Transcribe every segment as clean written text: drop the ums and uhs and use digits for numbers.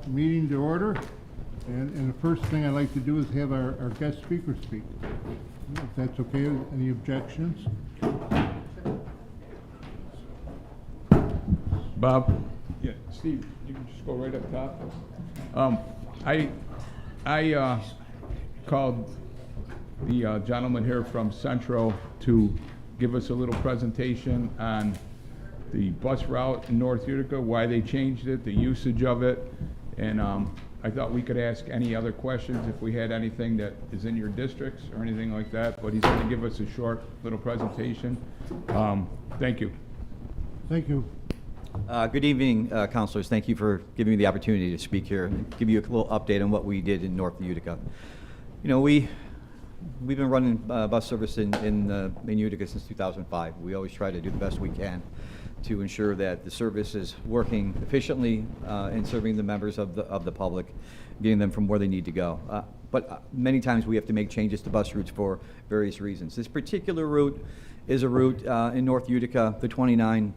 Meeting to order, and the first thing I'd like to do is have our guest speaker speak. If that's okay, any objections? Bob? Yeah, Steve, you can just go right up top. I called the gentleman here from Central to give us a little presentation on the bus route in North Utica, why they changed it, the usage of it, and I thought we could ask any other questions if we had anything that is in your districts or anything like that, but he's going to give us a short little presentation. Thank you. Thank you. Good evening, councilors. Thank you for giving me the opportunity to speak here and give you a little update on what we did in North Utica. You know, we've been running bus service in Utica since 2005. We always try to do the best we can to ensure that the service is working efficiently and serving the members of the public, getting them from where they need to go. But many times we have to make changes to bus routes for various reasons. This particular route is a route in North Utica, the 29,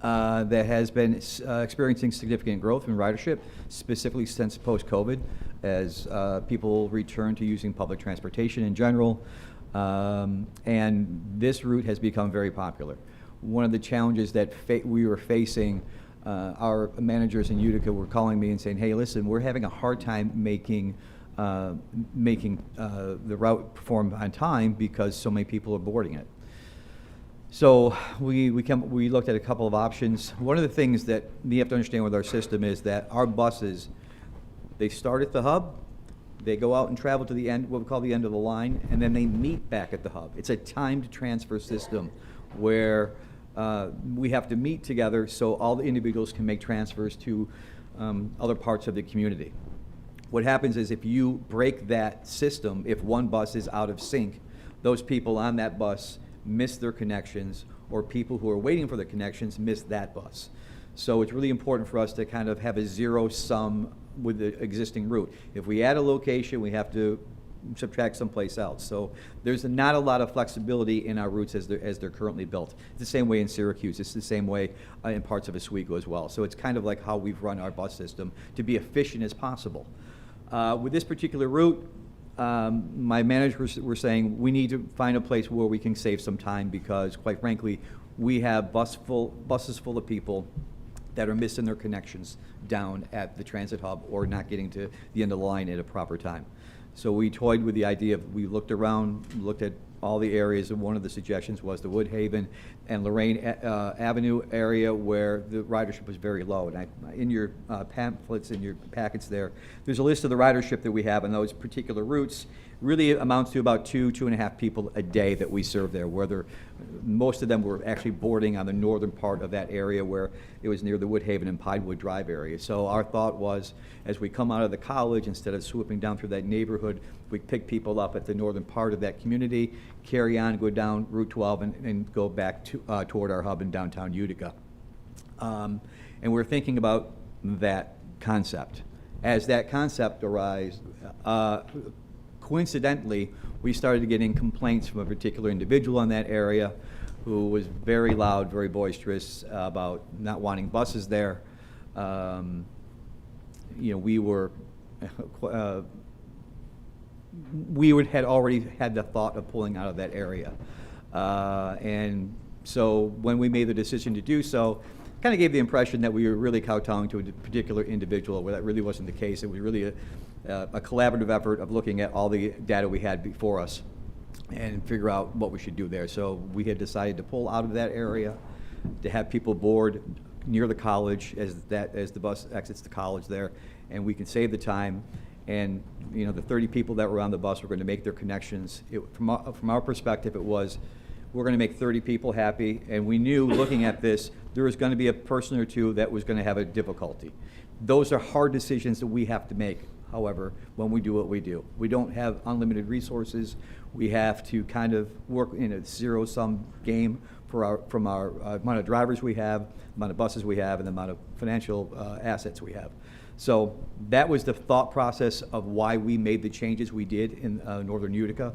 that has been experiencing significant growth in ridership, specifically since post-COVID, as people return to using public transportation in general. And this route has become very popular. One of the challenges that we were facing, our managers in Utica were calling me and saying, hey, listen, we're having a hard time making the route perform on time because so many people are boarding it. So we looked at a couple of options. One of the things that you have to understand with our system is that our buses, they start at the hub, they go out and travel to the end, what we call the end of the line, and then they meet back at the hub. It's a timed transfer system where we have to meet together so all the individuals can make transfers to other parts of the community. What happens is if you break that system, if one bus is out of sync, those people on that bus miss their connections, or people who are waiting for the connections miss that bus. So it's really important for us to kind of have a zero sum with the existing route. If we add a location, we have to subtract someplace else. So there's not a lot of flexibility in our routes as they're currently built. It's the same way in Syracuse. It's the same way in parts of Oswego as well. So it's kind of like how we've run our bus system to be efficient as possible. With this particular route, my managers were saying we need to find a place where we can save some time because, quite frankly, we have buses full of people that are missing their connections down at the transit hub or not getting to the end of the line at a proper time. So we toyed with the idea of, we looked around, looked at all the areas, and one of the suggestions was the Woodhaven and Lorraine Avenue area where the ridership was very low. And in your pamphlets, in your packets there's a list of the ridership that we have on those particular routes. Really amounts to about 2.5 people a day that we serve there, whether most of them were actually boarding on the northern part of that area where it was near the Woodhaven and Pinewood Drive area. So our thought was, as we come out of the college, instead of swooping down through that neighborhood, we pick people up at the northern part of that community, carry on, go down Route 12 and go back to, toward our hub in downtown Utica. And we're thinking about that concept. As that concept arose, coincidentally, we started getting complaints from a particular individual in that area who was very loud, very boisterous about not wanting buses there. You know, we had already had the thought of pulling out of that area. And so when we made the decision to do so, kind of gave the impression that we were really kowtowing to a particular individual, where that really wasn't the case. It was really a collaborative effort of looking at all the data we had before us and figure out what we should do there. So we had decided to pull out of that area, to have people board near the college as the bus exits the college there, and we can save the time. And you know, the 30 people that were on the bus were going to make their connections. From our perspective, it was, we're going to make 30 people happy, and we knew, looking at this, there was going to be a person or two that was going to have a difficulty. Those are hard decisions that we have to make, however, when we do what we do. We don't have unlimited resources. We have to kind of work in a zero-sum game from our amount of drivers we have, amount of buses we have, and the amount of financial assets we have. So that was the thought process of why we made the changes we did in northern Utica.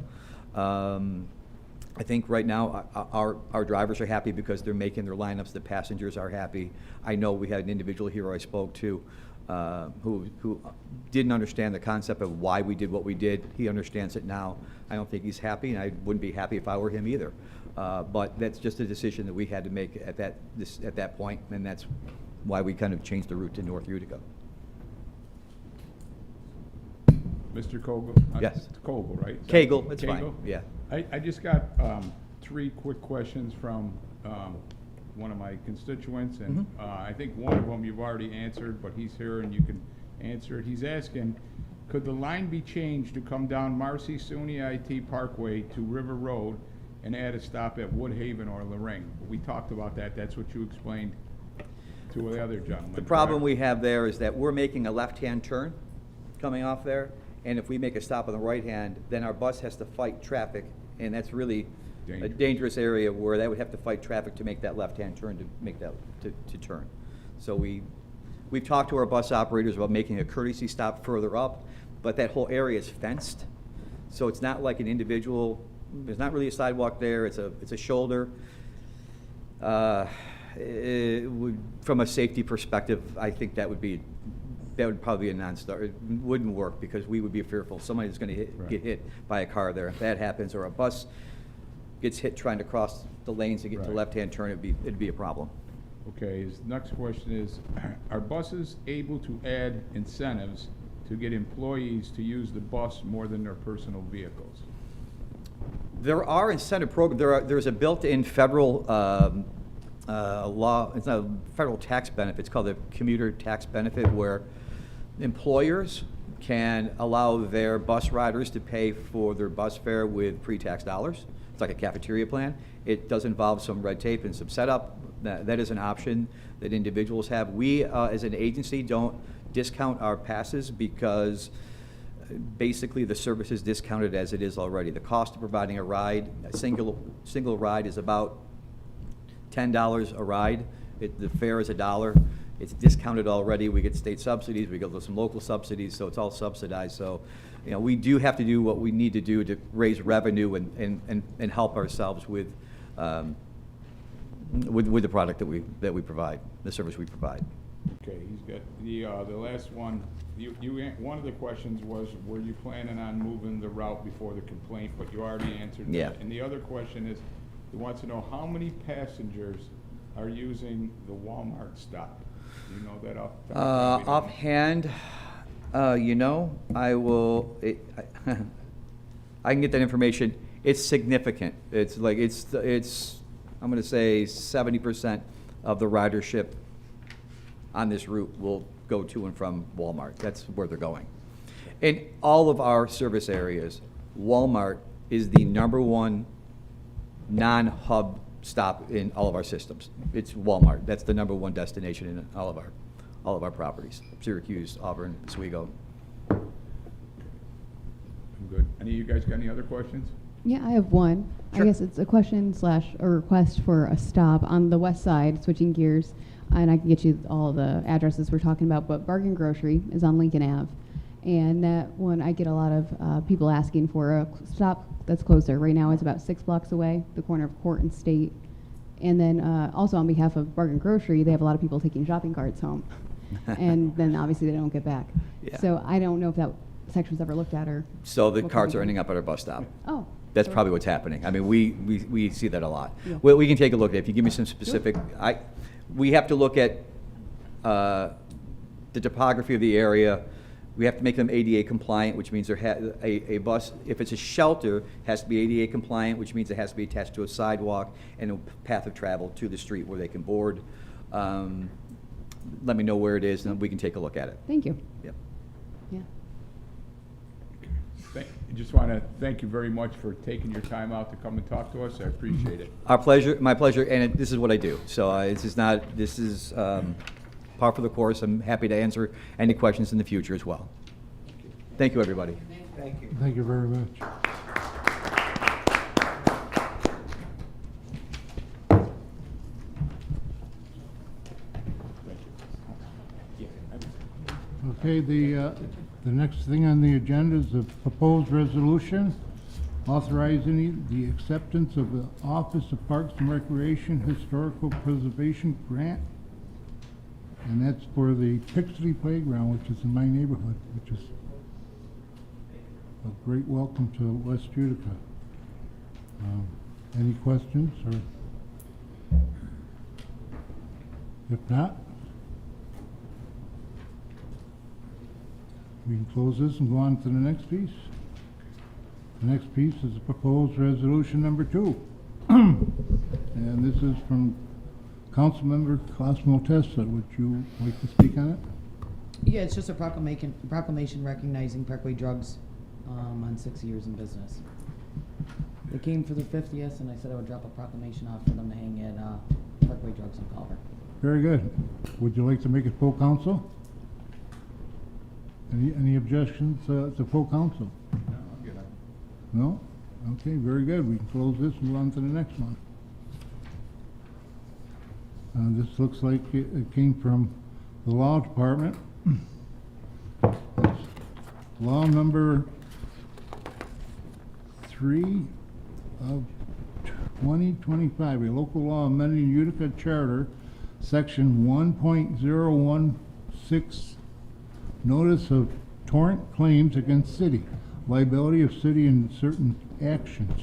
I think right now our drivers are happy because they're making their lineups. The passengers are happy. I know we had an individual here I spoke to who didn't understand the concept of why we did what we did. He understands it now. I don't think he's happy, and I wouldn't be happy if I were him either. But that's just a decision that we had to make at that point, and that's why we kind of changed the route to North Utica. Mr. Kogel? Yes. Kogel, right? Kegel, it's fine, Kegel? yeah. I just got 3 quick questions from one of my constituents, and I think one of them you've already answered, but he's here and you can answer it. He's asking, could the line be changed to come down Marcy SUNY IT Parkway to River Road and add a stop at Woodhaven or Lorraine? We talked about that. That's what you explained to the other gentleman. The problem correct? we have there is that we're making a left-hand turn coming off there, and if we make a stop on the right hand, then our bus has to fight traffic, and that's really a dangerous area where they would have to fight traffic to make that left-hand turn to make that, to turn. So we've talked to our bus operators about making a courtesy stop further up, but that whole area is fenced, so it's not like an individual, there's not really a sidewalk there, it's a shoulder. From a safety perspective, I think that would probably be a non-starter. It wouldn't work because we would be fearful somebody's going to get hit by a car there. If that happens, or a bus gets hit trying to cross the lanes to get to the left-hand turn, it'd be a problem. Okay, his next question is, are buses able to add incentives to get employees to use the bus more than their personal vehicles? There are incentive programs. There's a built-in federal law, it's not a federal tax benefit, it's called the commuter tax benefit, where employers can allow their bus riders to pay for their bus fare with pre-tax dollars. It's like a cafeteria plan. It does involve some red tape and some setup. That is an option that individuals have. We, as an agency, don't discount our passes because basically the service is discounted as it is already. The cost of providing a ride, a single ride, is about $10 a ride. The fare is $1. It's discounted already. We get state subsidies, we get some local subsidies, so it's all subsidized. So, you know, we do have to do what we need to do to raise revenue and help ourselves with the product that we provide, the service we provide. Okay, he's got the last one. One of the questions was, were you planning on moving the route before the complaint? But you already answered that. Yeah. And the other question is, he wants to know how many passengers are using the Walmart stop. Do you know that off? Offhand, you know, I will. I can get that information. It's significant. It's like I'm going to say 70% of the ridership on this route will go to and from Walmart. That's where they're going. In all of our service areas, Walmart is the #1 non-hub stop in all of our systems. It's Walmart. That's the #1 destination in all of our properties. Syracuse, Auburn, Oswego. I'm good. Any of you guys got any other questions? Yeah, I have one. Sure. I guess it's a question / a request for a stop on the west side, switching gears, and I can get you all the addresses we're talking about, but Bargain Grocery is on Lincoln Ave. And that one, I get a lot of people asking for a stop that's closer. Right now, it's about 6 blocks away, the corner of Court and State. And then also on behalf of Bargain Grocery, they have a lot of people taking shopping carts home. And then obviously they don't get back. Yeah. So I don't know if that section's ever looked at or. So the what carts kind are of- ending up at our bus stop. Oh. That's so- probably what's happening. I mean, we see that a lot. Yeah. Well, we can take a look at it. If you give me some specific, we have to look at the topography of the area. We have to make them ADA compliant, which means a bus, if it's a shelter, has to be ADA compliant, which means it has to be attached to a sidewalk and a path of travel to the street where they can board. Let me know where it is, and we can take a look at it. Thank you. Yep. Yeah. I just want to thank you very much for taking your time out to come and talk to us. I appreciate it. Our pleasure, my pleasure, and this is what I do. So this is par for the course. I'm happy to answer any questions in the future as well. Thank you, everybody. Thank you very much. Okay, the next thing on the agenda is a proposed resolution authorizing the acceptance of the Office of Parks and Recreation Historical Preservation Grant and that's for the Pixley Playground, which is in my neighborhood, which is a great welcome to West Utica. Any questions, or if not, we can close this and go on to the next piece. The next piece is proposed resolution number 2. And this is from Councilmember Cosmo Testa. Would you like to speak on it? Yeah, it's just a proclamation recognizing Parkway Drugs on 6 years in business. They came for their 50th, and I said I would drop a proclamation off for them to hang at Parkway Drugs in Culver. Very good. Would you like to make it full council? Any objections to full council? No? Okay, very good. We can close this and move on to the next one. This looks like it came from the Law Department. It's law number 3 of 2025, a local law amending Utica Charter, Section 1.016, Notice of Torrent Claims Against City, Liability of City in Certain Actions.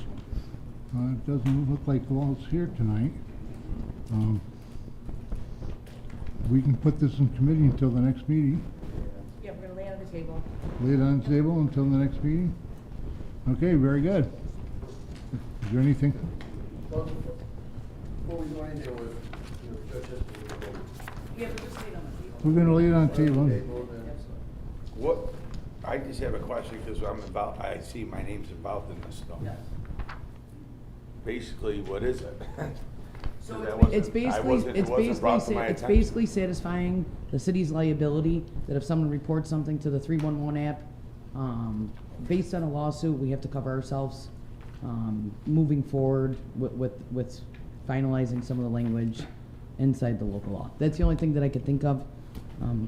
It doesn't look like the law's here tonight. We can put this in committee until the next meeting. Yeah, we're gonna lay it on the table. Lay it on the table until the next meeting? Okay, very good. Is there anything? Well, before we go into it, Yeah, we're just laying on the table. We're gonna lay it on the table. what, I just have a question because I'm involved, I see my name's involved in this stuff. Yes. Basically, what is it? So That it's wasn't- I wasn't- it wasn't brought to my It's attention. basically satisfying the city's liability that if someone reports something to the 311 app, based on a lawsuit, we have to cover ourselves. Moving forward with finalizing some of the language inside the local law. That's the only thing that I could think of.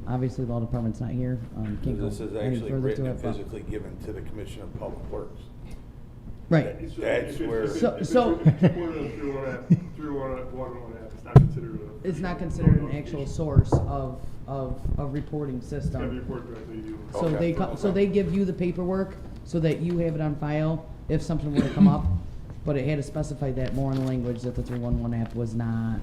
Obviously, the law department's not here. Can't go This is any actually further written to and it. But physically given to the Commission of Public Works. right. That's where. So- If it's reported through one app, it's not considered a. It's not considered an actual source of reporting It's gotta be system. reported directly to you. So Okay. they give you the paperwork so that you have it on file if something were to come up. But it had to specify that more in the language that the 311 app was not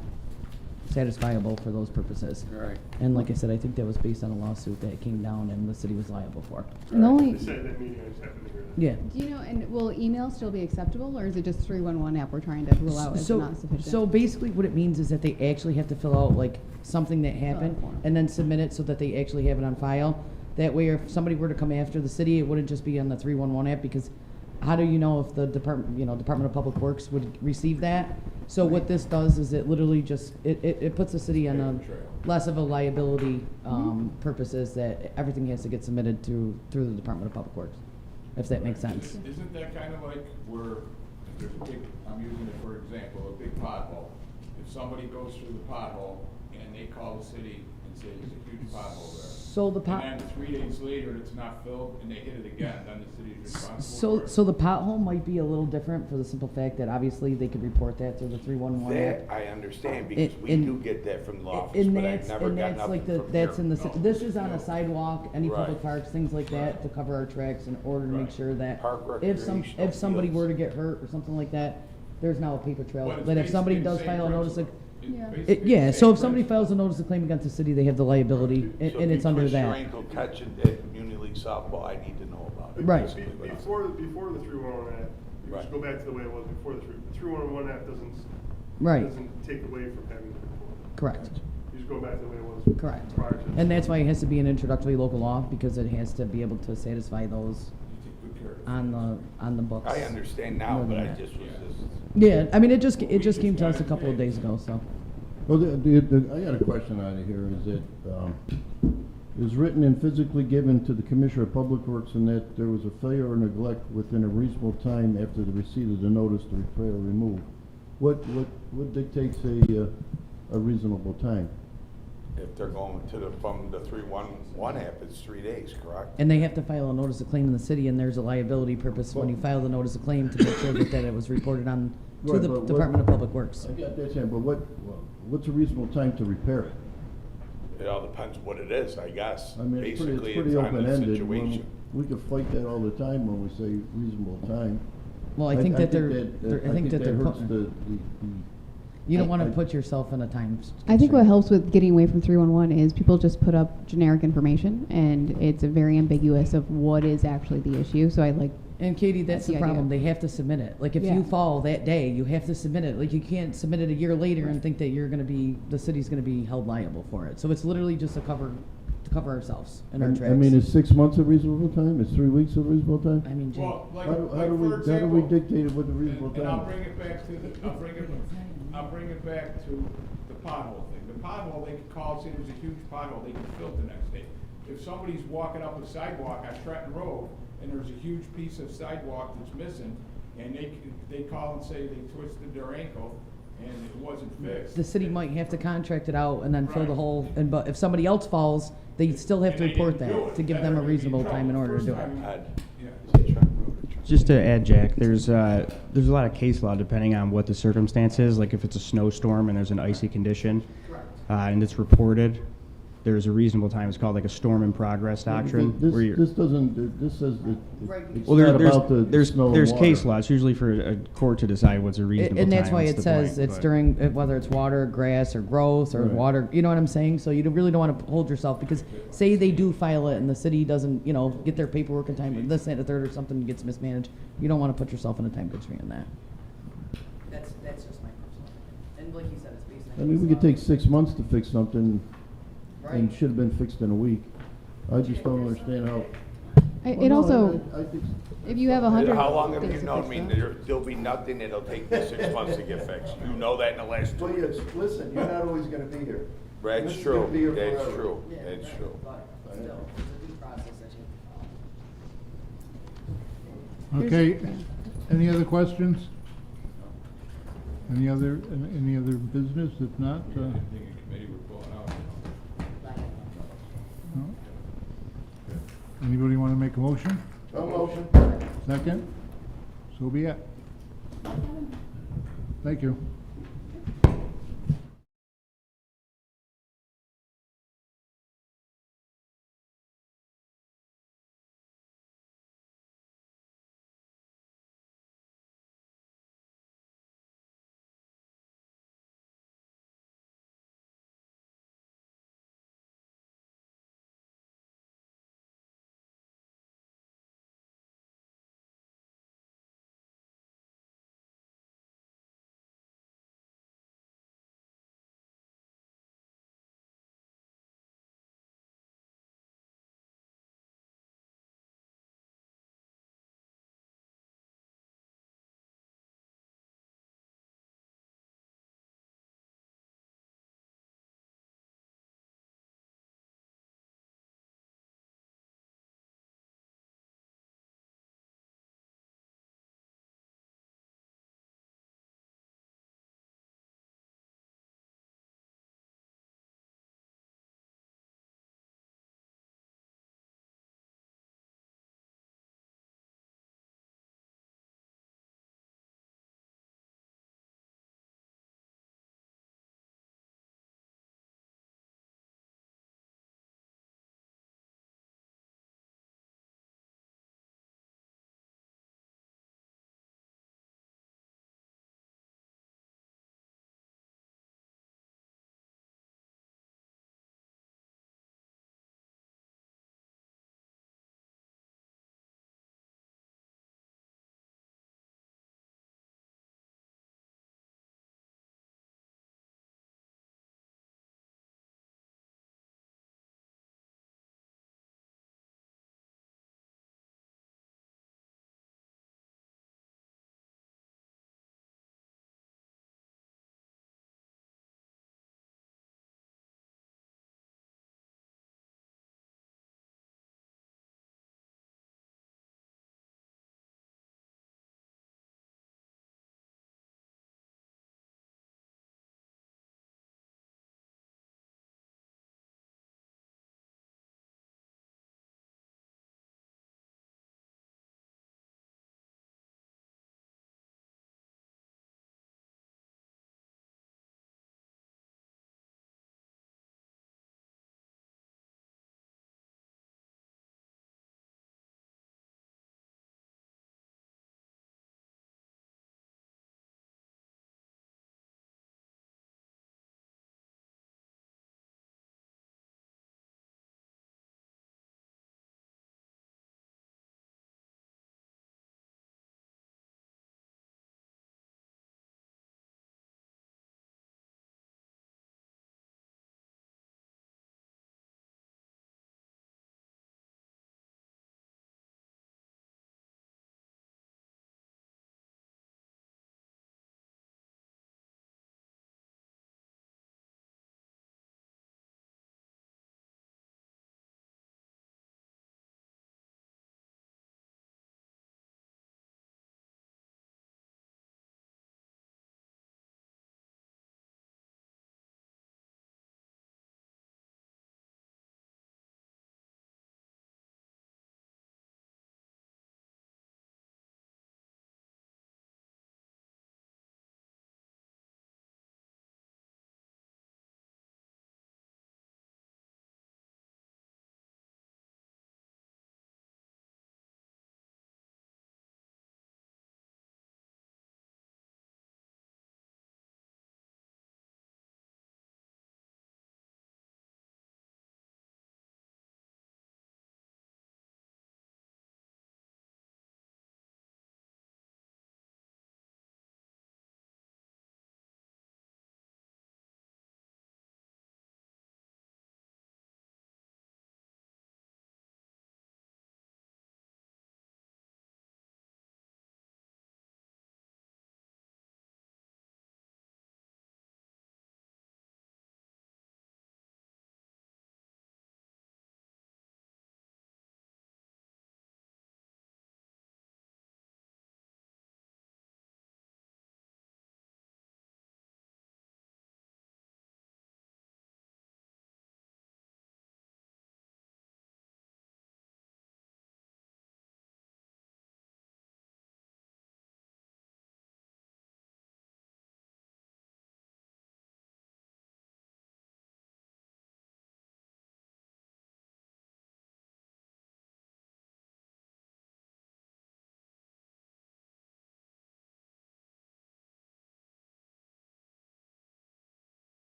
satisfiable for those purposes. Right. And like I said, I think that was based on a lawsuit that came down and the city was liable for. And the only, They said at that meeting, I just happened to hear that. Yeah. do you know, and will email still be acceptable, or is it just 311 app we're trying to rule out as not sufficient? So basically what it means is that they actually have to fill out like something that happened form. and then submit it so that they actually have it on file. That way if somebody were to come after the city, it wouldn't just be on the 311 app because how do you know if the Department of Public Works would receive that? So what this does is it literally just, it puts the city on a less of a liability purposes that everything has to get submitted through the Department of Public Works, if that makes sense. Isn't that kind of like where, if there's a big, I'm using it for example, a big pothole. If somebody goes through the pothole and they call the city and say there's a huge pothole there. So the pot. And then 3 days later, it's not filled and they hit it again, then the city's responsible So, for it. so the pothole might be a little different for the simple fact that obviously they could report that through the 311 That app. I understand because we And- do get that from the office, And but I've that's, never and got that's nothing like the, from that's here. in the, this is on a sidewalk, any public Right. parks, things like that, to cover our tracks in order to make Right. sure that Park if recreational somebody fields. were to get hurt or something like that, there's now a paper trail. But it's That if somebody basically does the same file a notice of, principle. It's Yeah. basically yeah, the so same if somebody principle. files a notice of claim against the city, they have the liability, and So and if it's you under twist your that. ankle catching at Community League softball, I need to know about it. Right. basically what I'm- Before the 311 app, you Right. just go back to the way it was before the 311 app Right. doesn't take away from having the report. Correct. You just go back to the way it was. Correct. Prior to. And that's why it has to be an introductory local law, because it has to be able to satisfy those You take good care of it. on the books. I understand now, More but than I that. just was just. Yeah, I mean, it just came just to us got a it couple of today. days ago, so. Well, I got a question out of here, is it, is written and physically given to the Commissioner of Public Works and that there was a failure or neglect within a reasonable time after the receipt of the notice to repair or remove. What dictates a reasonable time? If they're going to from the 311 app, it's 3 days, correct? And they have to file a notice of claim in the city, and there's a liability purpose when you file the notice of claim to make sure that it was reported on to Right, the but what- Department of Public Works. I got that, Sam, but what's a reasonable time to repair it? It all depends what it is, I guess. I mean, it's Basically, pretty on the open-ended. situation. We could fight that all the time when we say reasonable time. Well, I think that they're, I think that they're, hurts putting- the you don't want I- to put yourself in a time. I think what constraint. helps with getting away from 311 is people just put up generic information, and it's very ambiguous of what is actually the issue. So I like, And Katie, that's the the idea. problem. They have to submit it. Like if Yeah. you fall that day, you have to submit it. Like you can't submit it a year later and think that you're going to be, the city's going to be held liable for it. So it's literally just to cover ourselves and our tracks. I mean, is 6 months a reasonable time? Is 3 weeks a reasonable time? I mean, Jake. Well, like, How like do we, for how do example, we dictate what the reasonable and I'll time bring is? it back to the, I'll bring it back to the pothole thing. The pothole, they could call, say there's a huge pothole, they can fill it the next day. If somebody's walking up a sidewalk on Trenton Road, and there's a huge piece of sidewalk that's missing, and they call and say they twisted their ankle, and it wasn't fixed. The city might have to contract it out and then fill the Right. hole, and but if somebody else falls, they still have to And they report didn't do that it. to give Then them a they're gonna be in reasonable trouble. time in order to First do it. time- Ed, Yeah. is he Trenton Road or Trenton? Just to add, Jack, there's a lot of case law depending on what the circumstance is. Like if it's a snowstorm and there's an icy condition, and it's reported, there's a reasonable time. It's called like a storm in progress doctrine. where you're- This doesn't, this says that it's well, not about the snow and there's water. case law. It's usually for a court to decide what's a reasonable And time. that's why it the says point, it's but- during, whether it's water, grass, or growth, or Right. water, you know what I'm saying? So you really don't want to hold yourself, because say they do file it and the city doesn't, get their paperwork in time, or this, that, and the third, or something gets mismanaged, you don't want to put yourself in a time constraint on that. That's just my personal opinion. And like you said, it's based on. I mean, we could take 6 months to fix something and Right. should have been fixed in a week. I just don't understand how. it Well, no, also, I think, if you have 100 How long have days you to known fix me? that. There'll be nothing, it'll take me 6 months to get fixed. You know that in the last 2 years. listen, you're not always gonna be here. That's This is true, gonna be here that's forever. true, that's true. But still, it's a due process issue. Okay, any other questions? Any other business? If not, Anything in committee we're pulling out. no? Anybody want to make a motion? No motion. Second? So be it. Thank you.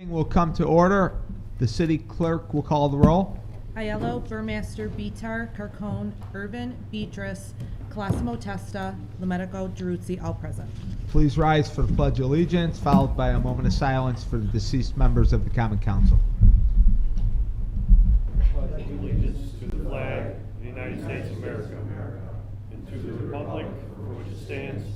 Will come to order. The city clerk will call the roll. Aiello, Burmaster, Bitar, Carcone, Urban, Beatrice, Colosimo Testa, Lometico, Druzzi, all present. Please rise for the Pledge of Allegiance, followed by a moment of silence for the deceased members of the Common Council. Pledge allegiance to the flag of the United States of America and to the republic for which it stands,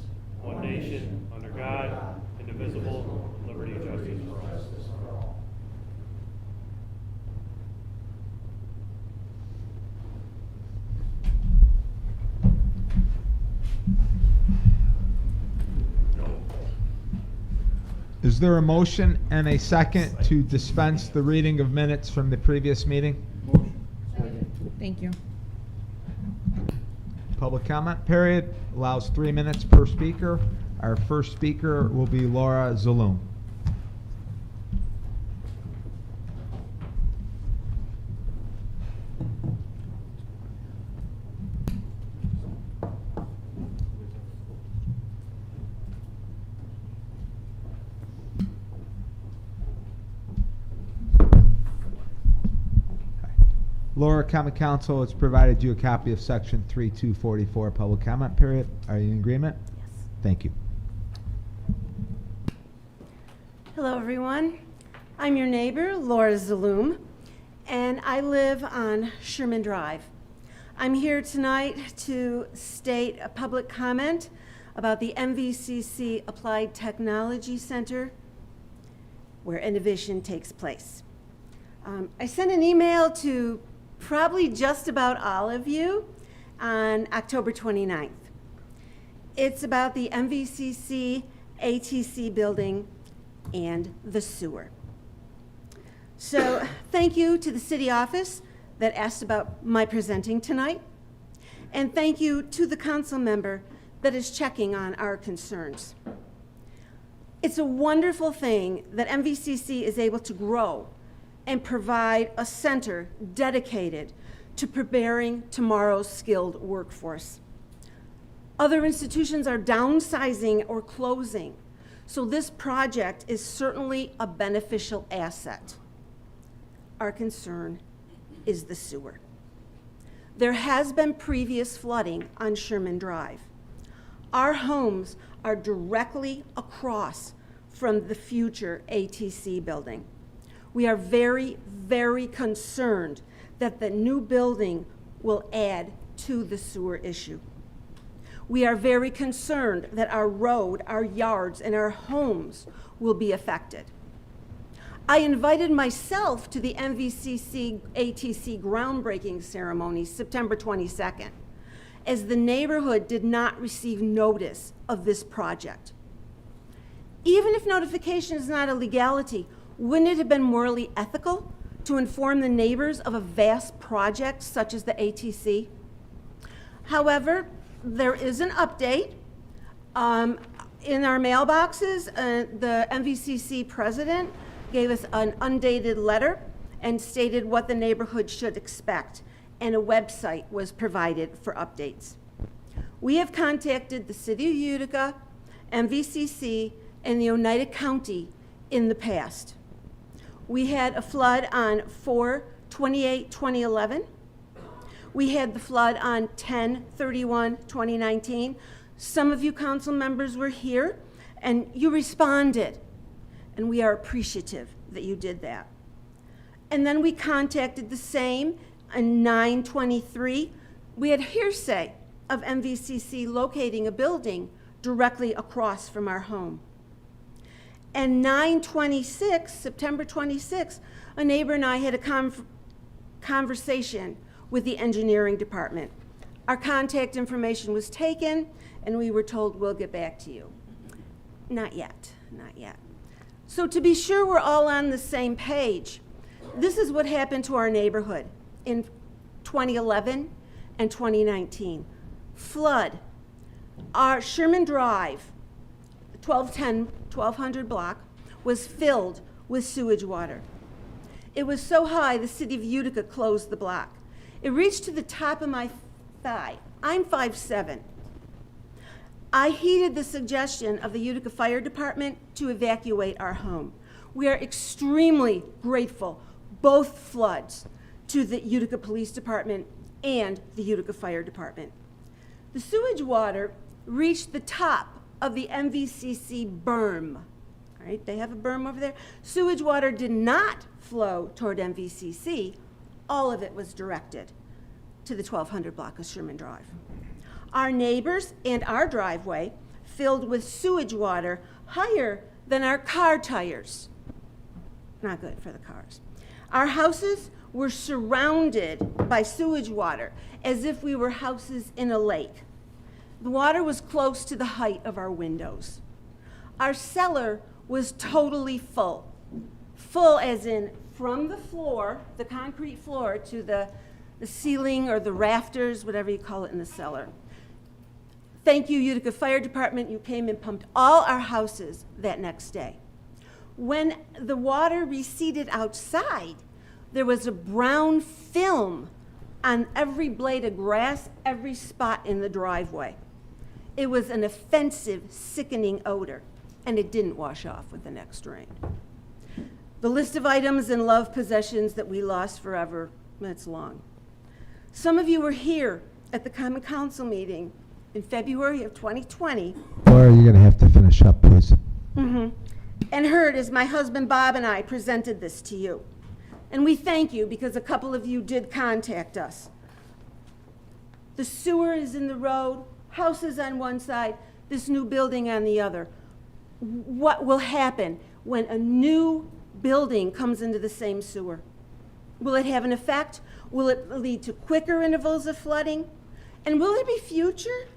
one nation, under God, indivisible, with liberty and justice for all. Is there a motion and a second to dispense the reading of minutes from the previous meeting? Thank you. Public comment period allows 3 minutes per speaker. Our first speaker will be Laura Zaloom. Laura, Common Council has provided you a copy of Section 3244 public comment period. Are you in agreement? Yes. Thank you. Hello, everyone. I'm your neighbor, Laura Zaloom, and I live on Sherman Drive. I'm here tonight to state a public comment about the MVCC Applied Technology Center, where innovation takes place. I sent an email to probably just about all of you on October 29th. It's about the MVCC ATC building and the sewer. So thank you to the city office that asked about my presenting tonight. And thank you to the council member that is checking on our concerns. It's a wonderful thing that MVCC is able to grow and provide a center dedicated to preparing tomorrow's skilled workforce. Other institutions are downsizing or closing, so this project is certainly a beneficial asset. Our concern is the sewer. There has been previous flooding on Sherman Drive. Our homes are directly across from the future ATC building. We are very, very concerned that the new building will add to the sewer issue. We are very concerned that our road, our yards, and our homes will be affected. I invited myself to the MVCC ATC groundbreaking ceremony September 22nd, as the neighborhood did not receive notice of this project. Even if notification is not a legality, wouldn't it have been morally ethical to inform the neighbors of a vast project such as the ATC? However, there is an update. In our mailboxes, the MVCC president gave us an undated letter and stated what the neighborhood should expect, and a website was provided for updates. We have contacted the City of Utica, MVCC, and the Oneida County in the past. We had a flood on 4/28/2011. We had the flood on 10/31/2019. Some of you council members were here, and you responded, and we are appreciative that you did that. And then we contacted the same on 9/23. We had hearsay of MVCC locating a building directly across from our home. And 9/26, September 26, a neighbor and I had a conversation with the engineering department. Our contact information was taken, and we were told, we'll get back to you. Not yet, not yet. So to be sure we're all on the same page, this is what happened to our neighborhood in 2011 and 2019. Flood. Our Sherman Drive, 1200 block, was filled with sewage water. It was so high, the city of Utica closed the block. It reached to the top of my thigh. I'm 5'7". I heeded the suggestion of the Utica Fire Department to evacuate our home. We are extremely grateful, both floods, to the Utica Police Department and the Utica Fire Department. The sewage water reached the top of the MVCC berm. All right, they have a berm over there. Sewage water did not flow toward MVCC. All of it was directed to the 1200 block of Sherman Drive. Our neighbors and our driveway filled with sewage water higher than our car tires. Not good for the cars. Our houses were surrounded by sewage water as if we were houses in a lake. The water was close to the height of our windows. Our cellar was totally full. Full as in from the floor, the concrete floor, to the ceiling or the rafters, whatever you call it in the cellar. Thank you, Utica Fire Department. You came and pumped all our houses that next day. When the water receded outside, there was a brown film on every blade of grass, every spot in the driveway. It was an offensive, sickening odor, and it didn't wash off with the next rain. The list of items and loved possessions that we lost forever, that's long. Some of you were here at the Common Council meeting in February of 2020. Laura, you're going to have to finish up, please. And heard as my husband Bob and I presented this to you. And we thank you because a couple of you did contact us. The sewer is in the road, houses on one side, this new building on the other. What will happen when a new building comes into the same sewer? Will it have an effect? Will it lead to quicker intervals of flooding? And will there be future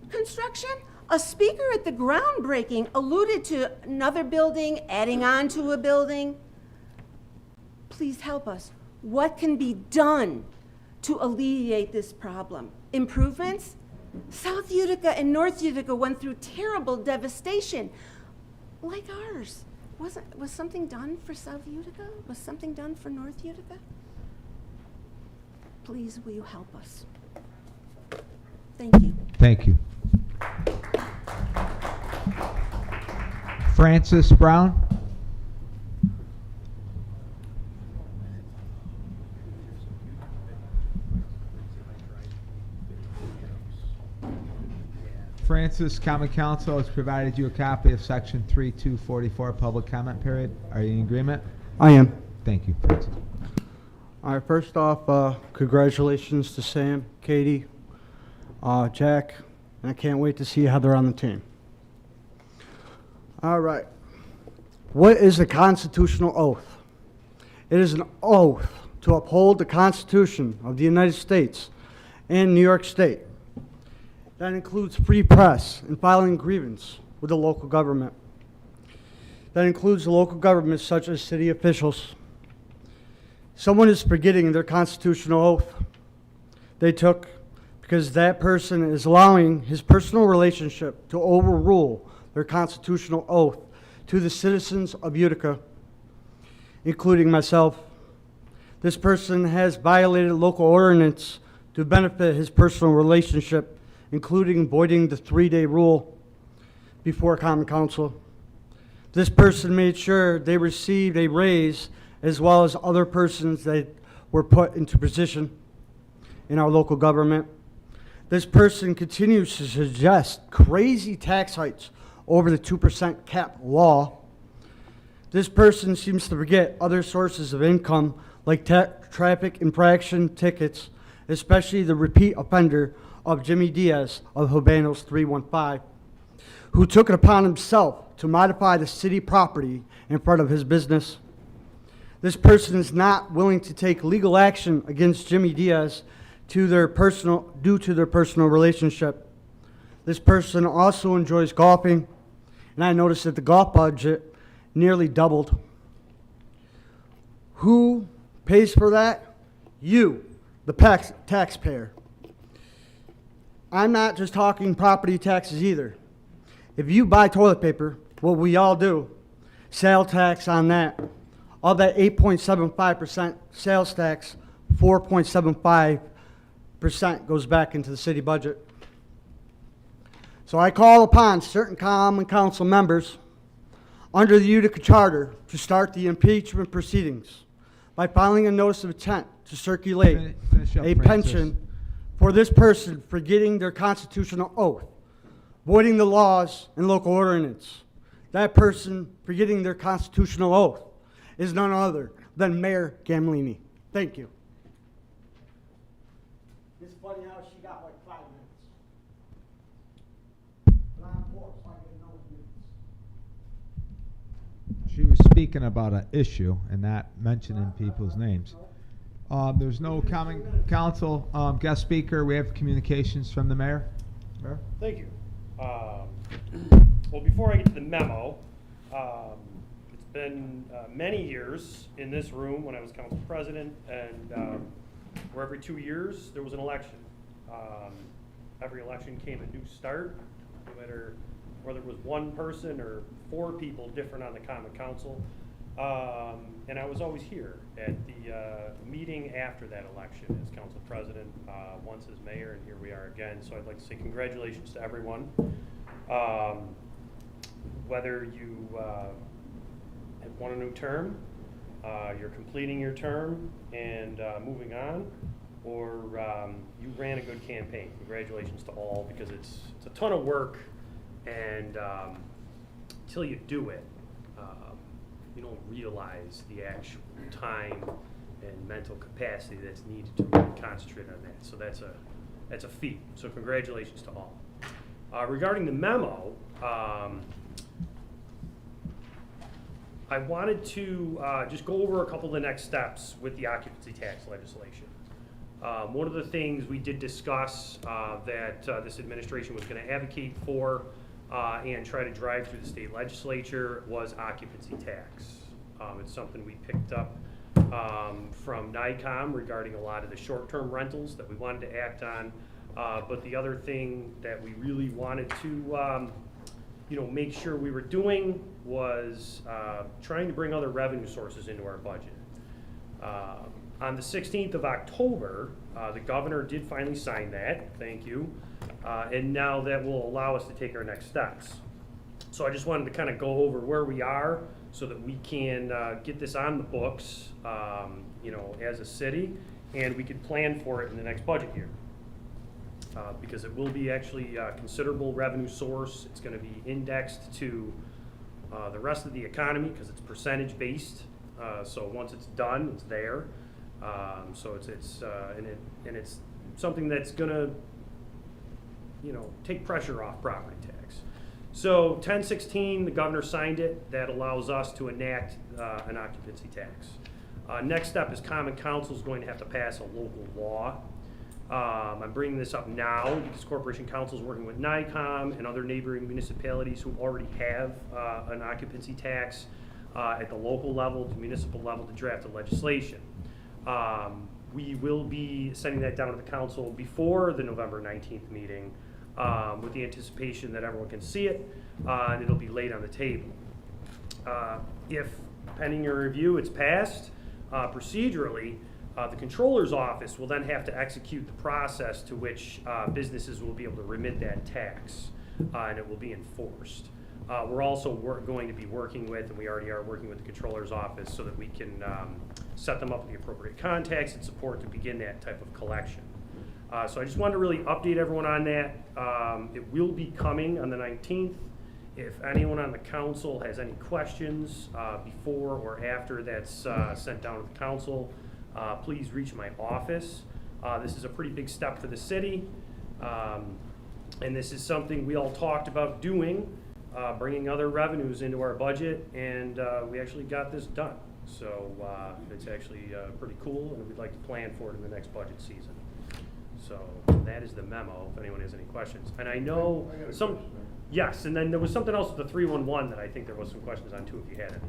construction? A speaker at the groundbreaking alluded to another building, adding on to a building. Please help us. What can be done to alleviate this problem? Improvements? South Utica and North Utica went through terrible devastation, like ours. Was something done for South Utica? Was something done for North Utica? Please, will you help us? Thank you. Thank you. Francis Brown? Francis, Common Council has provided you a copy of Section 3244, Public Comment Period. Are you in agreement? I am. Thank you, Francis. All right, first off, congratulations to Sam, Katie, Jack, and I can't wait to see Heather on the team. All right. What is a constitutional oath? It is an oath to uphold the Constitution of the United States and New York State. That includes free press and filing grievance with the local government. That includes the local governments such as city officials. Someone is forgetting their constitutional oath they took because that person is allowing his personal relationship to overrule their constitutional oath to the citizens of Utica, including myself. This person has violated local ordinance to benefit his personal relationship, including voiding the 3-day rule before Common Council. This person made sure they received a raise as well as other persons that were put into position in our local government. This person continues to suggest crazy tax hikes over the 2% cap law. This person seems to forget other sources of income like traffic infraction tickets, especially the repeat offender of Jimmy Diaz of Habanos 315, who took it upon himself to modify the city property in front of his business. This person is not willing to take legal action against Jimmy Diaz due to their personal relationship. This person also enjoys golfing, and I noticed that the golf budget nearly doubled. Who pays for that? You, the taxpayer. I'm not just talking property taxes either. If you buy toilet paper, what we all do, sale tax on that. Of that 8.75% sales tax, 4.75% goes back into the city budget. So I call upon certain common council members under the Utica Charter to start the impeachment proceedings by filing a notice of intent to circulate Finish up, a Francis. pension for this person forgetting their constitutional oath, voiding the laws and local ordinance. That person forgetting their constitutional oath is none other than Mayor Gamlini. Thank you. It's funny how she got like 5 minutes. But I'm poor, so I get no minutes. She was speaking about an issue and not mentioning people's names. There's no common council guest speaker. We have communications from the mayor. Mayor? Thank you. Well, before I get to the memo, it's been many years in this room when I was council president, and where every 2 years there was an election. Every election came a new start, no matter whether it was one person or 4 people different on the common council. And I was always here at the meeting after that election as council president, once as mayor, and here we are again. So I'd like to say congratulations to everyone. Whether you have won a new term, you're completing your term and moving on, or you ran a good campaign. Congratulations to all, because it's a ton of work, and until you do it, you don't realize the actual time and mental capacity that's needed to really concentrate on that. So that's a feat. So congratulations to all. Regarding the memo, I wanted to just go over a couple of the next steps with the occupancy tax legislation. One of the things we did discuss that this administration was going to advocate for and try to drive through the state legislature was occupancy tax. It's something we picked up from NICOM regarding a lot of the short-term rentals that we wanted to act on. But the other thing that we really wanted to make sure we were doing was trying to bring other revenue sources into our budget. On the 16th of October, the governor did finally sign that, thank you, and now that will allow us to take our next steps. So I just wanted to kind of go over where we are so that we can get this on the books, as a city, and we could plan for it in the next budget year. Because it will be actually a considerable revenue source. It's going to be indexed to the rest of the economy because it's percentage based. So once it's done, it's there. So it's something that's going to take pressure off property tax. So 10/16, the governor signed it. That allows us to enact an occupancy tax. Next step is Common Council is going to have to pass a local law. I'm bringing this up now because Corporation Council is working with NICOM and other neighboring municipalities who already have an occupancy tax at the local level, the municipal level, to draft the legislation. We will be sending that down to the council before the November 19th meeting with the anticipation that everyone can see it, and it'll be laid on the table. If, pending your review, it's passed, procedurally, the controller's office will then have to execute the process to which businesses will be able to remit that tax, and it will be enforced. We're also going to be working with, and we already are working with the controller's office so that we can set them up with the appropriate contacts and support to begin that type of collection. So I just wanted to really update everyone on that. It will be coming on the 19th. If anyone on the council has any questions before or after that's sent down to the council, please reach my office. This is a pretty big step for the city, and this is something we all talked about doing, bringing other revenues into our budget, and we actually got this done. So it's actually pretty cool, and we'd like to plan for it in the next budget season. So that is the memo, if anyone has any questions. And I know some, yes, and then there was something else with the 311 that I think there was some questions on too, if you had any.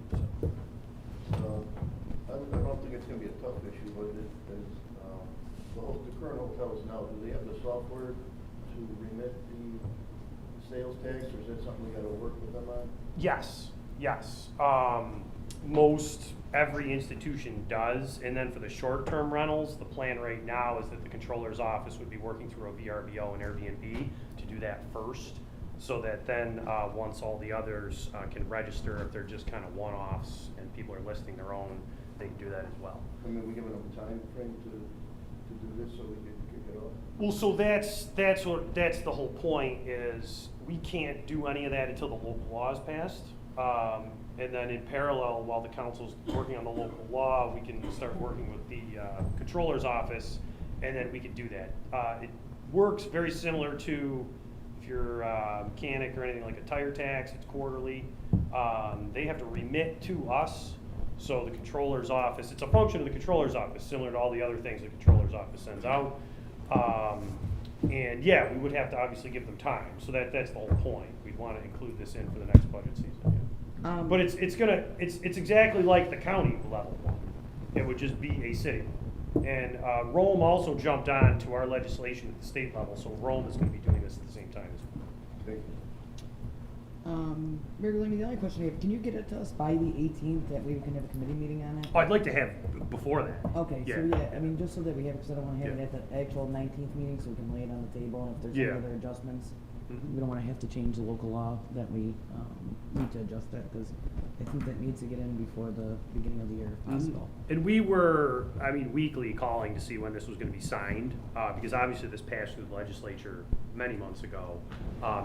So. I don't think it's gonna be a tough issue, but the current hotels now, do they have the software to remit the sales tax, or is that something we gotta work with them on? Yes. Most every institution does, and then for the short-term rentals, the plan right now is that the controller's office would be working through a VRBO and Airbnb to do that first. so that then, once all the others can register, if they're just kind of one-offs and people are listing their own, they can do that as well. I mean, we give them a time frame to do this so we can kick it off? Well, so that's the whole point, is we can't do any of that until the local law is passed. And then in parallel, while the council's working on the local law, we can start working with the controller's office, and then we can do that. It works very similar to if you're a mechanic or anything like a tire tax, it's quarterly. They have to remit to us, so the controller's office, it's a function of the controller's office, similar to all the other things the controller's office sends out. And yeah, we would have to obviously give them time, so that's the whole point. We'd want to include this in for the next budget season. Yeah. But it's exactly like the county level one. It would just be a city. And Rome also jumped on to our legislation at the state level, so Rome is going to be doing this at the same time as well. Thank you. Mayor Galimi, the only question I have, can you get it to us by the 18th, that way we can have a committee meeting on it? Oh, I'd like to have before that. Okay, Yeah. so yeah, I mean, just so that we have, because I don't want to have Yeah. it at the actual 19th meeting, so we can lay it on the table, and if there's any Yeah. other adjustments, Mhm. we don't want to have to change the local law, that we need to adjust that, because I think that needs to get in before the beginning of the year, if possible. And we were, weekly calling to see when this was going to be signed, because obviously this passed through the legislature many months ago.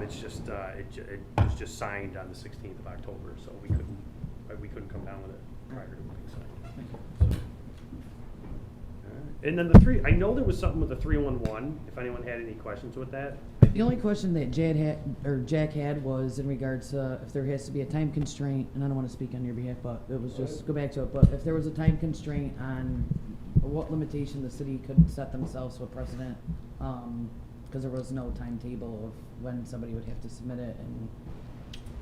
It's just, it was just signed on the 16th of October, so we couldn't come down with it prior to it being signed. So. And then I know there was something with the 311, if anyone had any questions with that. The only question that Jack had was in regards to if there has to be a time constraint, and I don't want to speak on your behalf, but it was just, go back to it, but if there was a time constraint on what limitation the city could set themselves to a precedent, because there was no timetable of when somebody would have to submit it, and,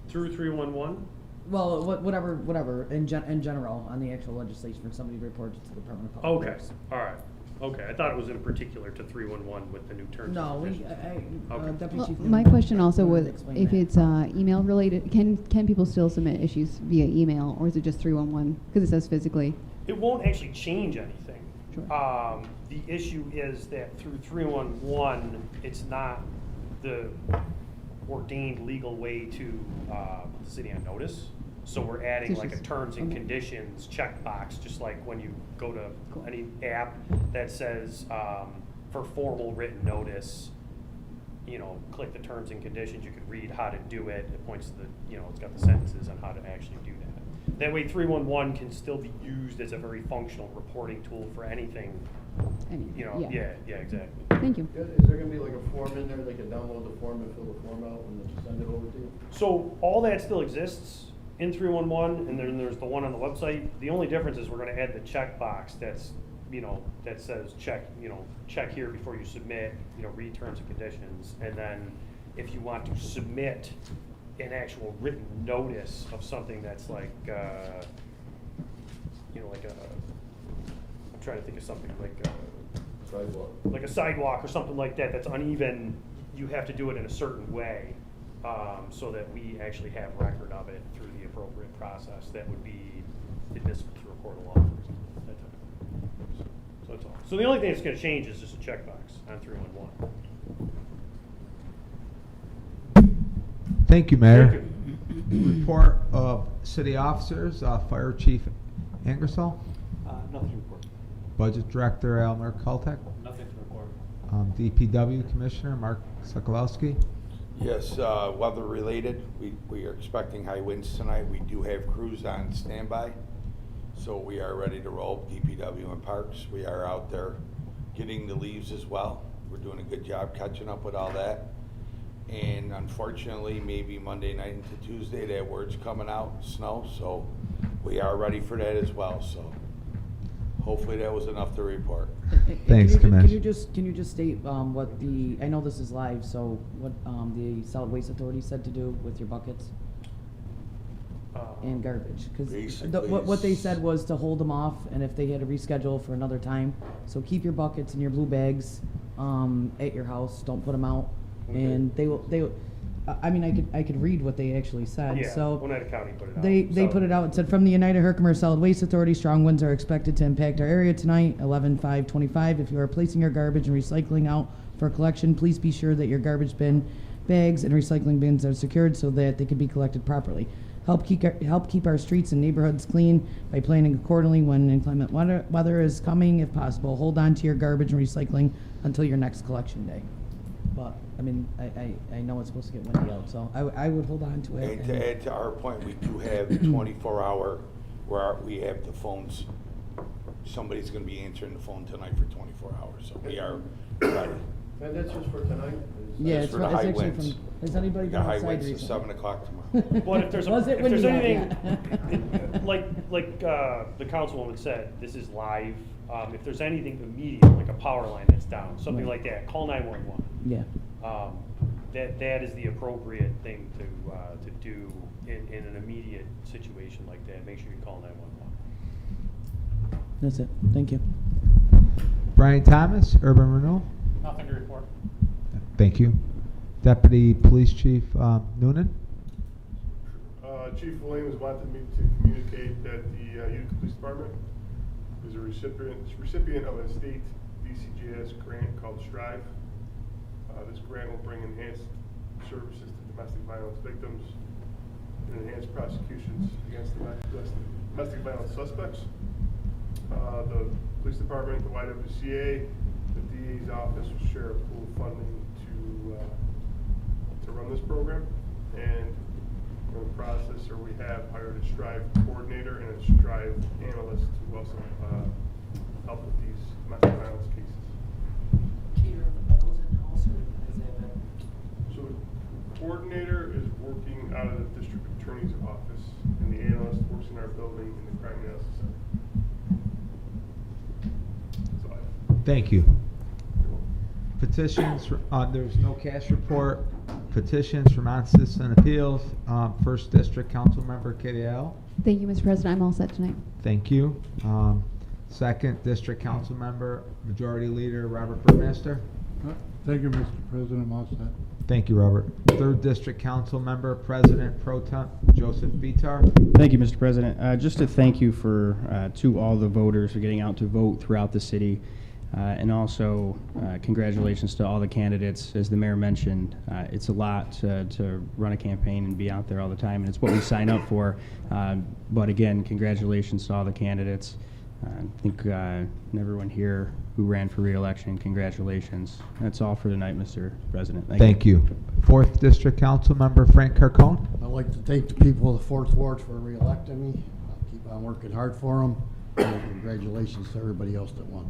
Through 311? well, whatever, in general, on the actual legislation for somebody to report it to the Department of Public Okay, Works. all right. Okay, I thought it was in particular to 311 with the new terms. No, and we, conditions. I, Okay. Deputy Well, Chief. my question also was, wanted to explain if that. it's email related, can people still submit issues via email, or is it just 311? Because it says physically. It won't actually change anything. Sure. The issue is that through 311, it's not the ordained legal way to put the city on notice. So we're adding It's like a just- terms and okay. conditions checkbox, just like when you go to Cool. any app that says for formal written notice, click the terms and conditions, you can read how to do it. It points to it's got the sentences on how to actually do that. That way 311 can still be used as a very functional reporting tool for anything, yeah, exactly. Thank you. Is there gonna be like a form in there, they can download the form and fill the form out and then send it over to you? So all that still exists in 311, and then there's the one on the website. The only difference is we're gonna add the checkbox that's, that says check here before you submit, read terms and conditions. And then if you want to submit an actual written notice of something that's like, I'm trying to think of something like, Sidewalk. like a sidewalk or something like that that's uneven, you have to do it in a certain way, so that we actually have record of it through the appropriate process that would be admissible to record a law, for example, that type of thing. So that's all. So the only thing that's gonna change is just a checkbox on 311. Thank you, Mayor. Thank you. Report of city officers, Fire Chief Ingersoll, Nothing to report. Budget Director Elmer Kultek, Nothing to report. DPW Commissioner Mark Sokolowski. Yes, weather related, we are expecting high winds tonight. We do have crews on standby, so we are ready to roll. DPW and Parks, we are out there getting the leaves as well. We're doing a good job catching up with all that. And unfortunately, maybe Monday night into Tuesday, that word's coming out, snow, so we are ready for that as well, so hopefully that was enough to report. Thanks, Commissioner. Can you just state what I know this is live, so what the Solid Waste Authority said to do with your buckets and garbage? Because Basically, what they said was to hold them off, and if they had to reschedule for another time, so keep your buckets and your blue bags at your house, don't put them out. Okay. And they will, I mean, I could read what they actually said, Yeah, so. Oneida County put it out. They put it out, it said, from the United Herkimer Solid Waste Authority, strong winds are expected to impact our area tonight, 11/5/25. If you are placing your garbage and recycling out for collection, please be sure that your garbage bin bags and recycling bins are secured so that they can be collected properly. Help keep our streets and neighborhoods clean by planning accordingly when inclement weather is coming. If possible, hold on to your garbage and recycling until your next collection day. But, I mean, I know it's supposed to get windy out, so I would hold on to it. And to add to our point, we do have 24-hour where we have the phones. Somebody's gonna be answering the phone tonight for 24 hours, so we are ready. And that's just for tonight? Yeah, Just it's for the it's high actually winds. from, has anybody The been high outside winds recently? to 7 o'clock tomorrow. Well, if there's, Was it if there's windy out anything, yet? like the councilwoman said, this is live. If there's anything immediate, like a power line that's down, something Right. like that, call 911. Yeah. That is the appropriate thing to do in an immediate situation like that. Make sure you call 911. That's it. Thank you. Brian Thomas, Urban Renewal. Nothing to report. Thank you. Deputy Police Chief Noonan. Chief Williams wanted me to communicate that the Utica Police Department is a recipient of a state DCGS grant called STRIVE. This grant will bring enhanced services to domestic violence victims and enhanced prosecutions against domestic violence suspects. The police department, the YWCA, the DA's office will share a pool of funding to run this program. And we're in the process, or we have hired a STRIVE coordinator and a STRIVE analyst to also help with these domestic violence cases. So the coordinator is working out of the district attorney's office, and the analyst works in our building in the crime analysis center. That's all I have. Thank you. Petitions, there's no cash report. Petitions from non-citizen appeals. First District Council Member Katie L. Thank you, Mr. President. I'm all set tonight. Thank you. Second District Council Member, Majority Leader Robert Burmaster. Thank you, Mr. President. I'm all set. Thank you, Robert. Third District Council Member, President Pro Tem Joseph Bitar. Thank you, Mr. President. Just to thank you to all the voters for getting out to vote throughout the city. And also, congratulations to all the candidates. As the mayor mentioned, it's a lot to run a campaign and be out there all the time, and it's what we sign up for. But again, congratulations to all the candidates. I think everyone here who ran for re-election, congratulations. That's all for tonight, Mr. President. Thank you. Fourth District Council Member Frank Carcone. I'd like to thank the people of the Fourth Ward for re-electing me. I'll keep on working hard for them. And congratulations to everybody else that won.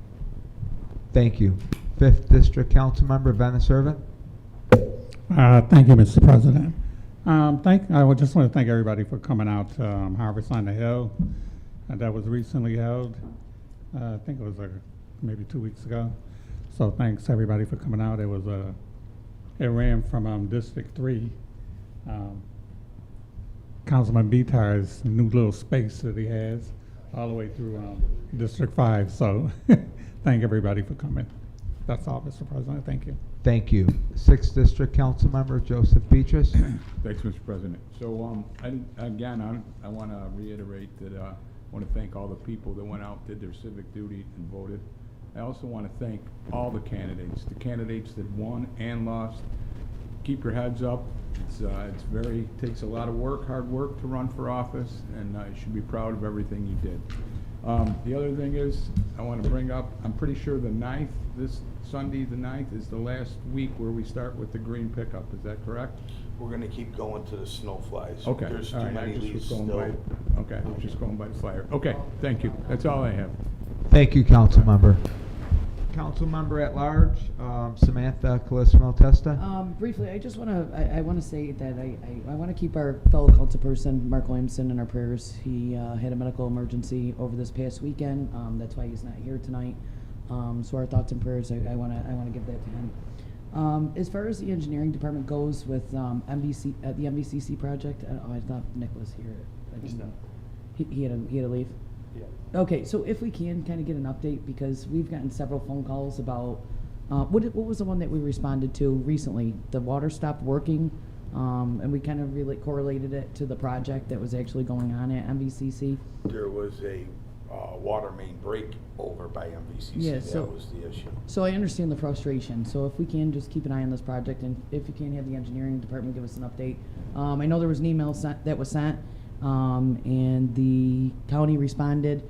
Thank you. Fifth District Council Member Venice Irvin. Thank you, Mr. President. I would just want to thank everybody for coming out to Harvest on the Hill that was recently held. I think it was maybe 2 weeks ago. So thanks everybody for coming out. It was it ran from District 3, Councilman Bitar's new little space that he has, all the way through District 5. So thank everybody for coming. That's all, Mr. President. Thank you. Thank you. Sixth District Council Member Joseph Beatrice. Thanks, Mr. President. So, I want to reiterate that I want to thank all the people that went out, did their civic duty, and voted. I also want to thank all the candidates that won and lost. Keep your heads up. It's takes a lot of work, hard work to run for office, and you should be proud of everything you did. The other thing is, I want to bring up, I'm pretty sure the 9th, this Sunday, the 9th, is the last week where we start with the green pickup. Is that correct? We're gonna keep going to the snow flies. Okay. There's too All right, many I just leaves was going still. by. Okay, I was just going by the flyer. Okay, thank you. That's all I have. Thank you, Council Member. Council Member at Large, Samantha Calissimo Testa. Briefly, I just want to, I want to say that I want to keep our fellow council person, Mark Williamson, in our prayers. He had a medical emergency over this past weekend. That's why he's not here tonight. So our thoughts and prayers, I want to give that to him. As far as the engineering department goes with the MVCC project, I thought Nick was here. He had to leave. Yeah. Okay, so if we can kind of get an update, because we've gotten several phone calls about what was the one that we responded to recently? The water stopped working, and we kind of really correlated it to the project that was actually going on at MVCC. There was a water main break over by MVCC. Yeah, so- That was the issue. So I understand the frustration, so if we can just keep an eye on this project, and if you can have the engineering department give us an update. I know there was an email that was sent, and the county responded,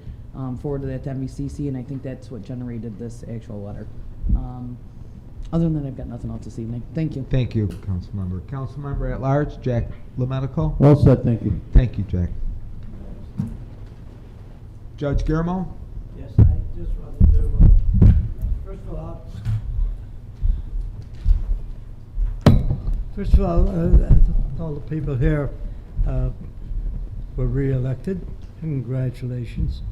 forwarded that to MVCC, and I think that's what generated this actual letter. Other than that, I've got nothing else this evening. Thank you. Thank you, Councilmember. Councilmember at large, Jack LaMedico. Well said, thank you. Thank you, Jack. Judge Guillermo? Yes, I just wanted to, first of all, all the people here were re-elected. Congratulations.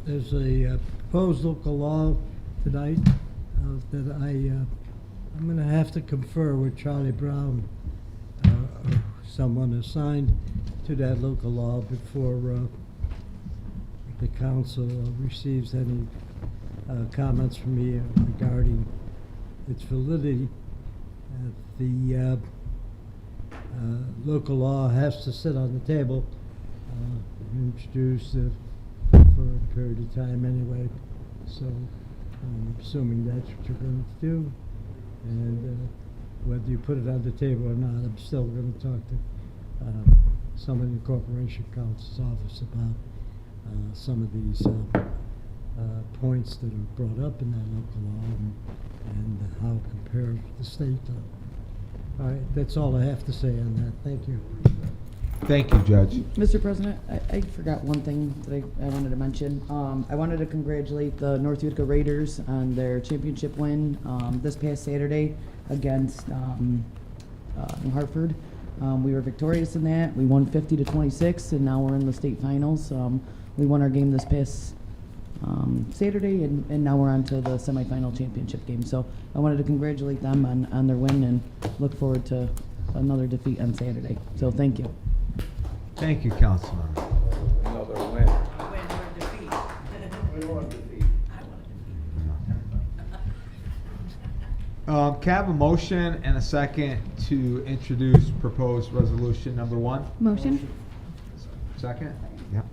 There's a proposed local law tonight that I'm going to have to confer with Charlie Brown, or someone assigned to that local law before the council receives any comments from me regarding its validity. The local law has to sit on the table, introduced for a period of time anyway, so I'm assuming that's what you're going to do. And whether you put it on the table or not, I'm still going to talk to someone in the Corporation Counsel's office about some of these points that are brought up in that local law and how it compares with the state law. All right, that's all I have to say on that. Thank you. Thank you, Judge. Mr. President, I forgot one thing that I wanted to mention. I wanted to congratulate the North Utica Raiders on their championship win this past Saturday against New Hartford. We were victorious in that. We won 50-26, and now we're in the state finals. We won our game this past Saturday, and now we're on to the semifinal championship game. So I wanted to congratulate them on their win and look forward to another defeat on Saturday. So thank you. Thank you, Councilmember. Another win. Can I have a motion and a second to introduce proposed resolution number 1? Motion? Second? Yep.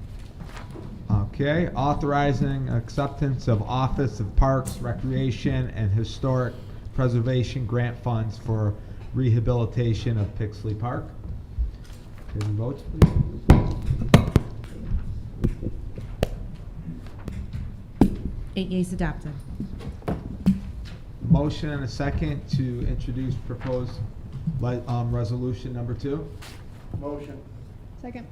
Okay, authorizing acceptance of Office of Parks, Recreation, and Historic Preservation grant funds for rehabilitation of Pixley Park. Can you vote, please? 8 yeas adopted. Motion and a second to introduce proposed resolution number 2. Motion. Second.